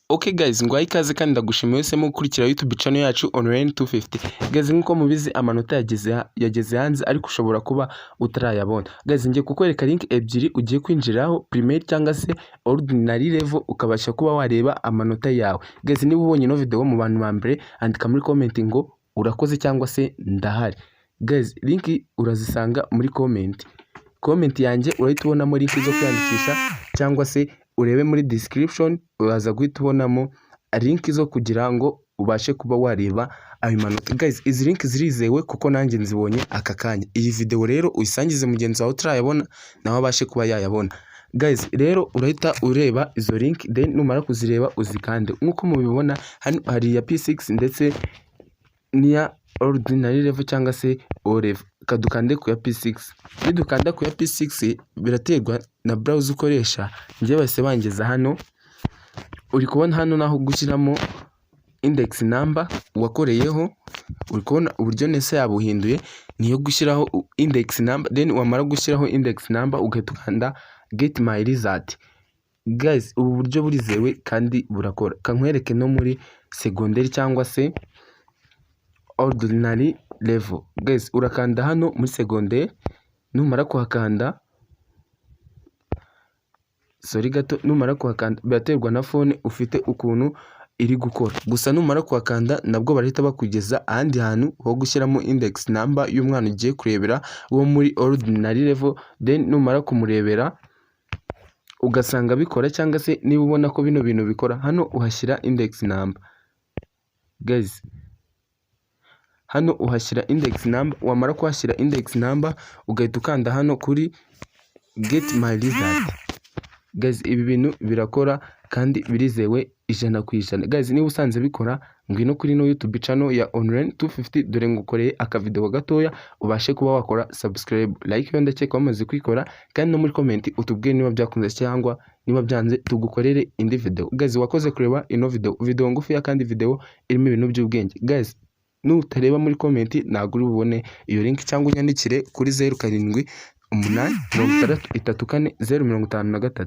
Okay guys, ngwaye ikaze kandi ndagushimiye wese mu gukurikira YouTube channel yacu Online 250. Guys, nkuko mubizi amanota yageze hanze ariko ushobora kuba utarayabona. Guys, ngiye kukwereka link ebyiri ugiye kwinjiraho primaire cyangwa se ordinary level ukabasha kuba wareba amanota yawe. Guys, niba ubonye ino video mu bantu ba mbere andika muri comment ngo urakoze cyangwa se ndahari. Guys, link urazisanga muri comment yanjye urahita ubonamo link zo kwiyandikisha cyangwa se urebe muri description uraza guhita ubonamo link zo kugira ngo ubashe kuba wareba ayo manota. Guys, izi link zirizewe kuko nanjye nzibonye aka kanya. Iyi video rero uyisangize mugenzi wawe utarayabona nawe abashe kuba yayabona. Guys, rero urahita ureba izo link then numara kuzireba uzikande. Nkuko mubibona hano hari ya P6 ndetse niya ordinary level cyangwa se O level. Kadukande ku ya P6. Nidukanda ku ya P6 biraterwa na browser ukoresha. Ngiye base bangeza hano. Uri kubona hano naho gushyiramo index number wakoreyeho. Uri kubona uburyo nese yabuhinduye niyo gushyiraho index number, then wamara gushyiraho index number ugatukanda get my result. Guys, ubu buryo burizewe kandi burakora. Kankwereke no muri secondary cyangwa se ordinary level. Guys, urakanda hano muri secondary, numara kuhakanda numara kuhakanda biraterwa na phone ufite ukuntu iri gukora. Gusa numara kuhakanda nabwo barahita bakugeza ahandi hantu ho gushyiramo index number y'umwana ugiye kurebera wo muri ordinary level, then numara kumurebera ugasanga bikora cyangwa se niba ubona ko bino bintu bikora hano uhashyira index number. Guys, hano uhashyira index number, wamara kuhashyira index number ugahita ukanda hano kuri get my result. Guys, ibi bintu birakora kandi birizewe 100%. Guys, niba usanze bikora ngwino kuri no YouTube channel ya Online 250 dore ngukoreye aka video gatoya ubashe kuba wakora subscribe, like yo ndakeka wamaze kwikora, kandi no muri comment utubwiye niba byakunze cyangwa niba byanze tugukorere indi video. Guys, wakoze kureba ino video ngufi ya kandi video irimo ibintu by'ubwenge. Guys, nutareba muri comment ntabwo uri bubone iyo link cyangwa unyandikire kuri 0788 34 053.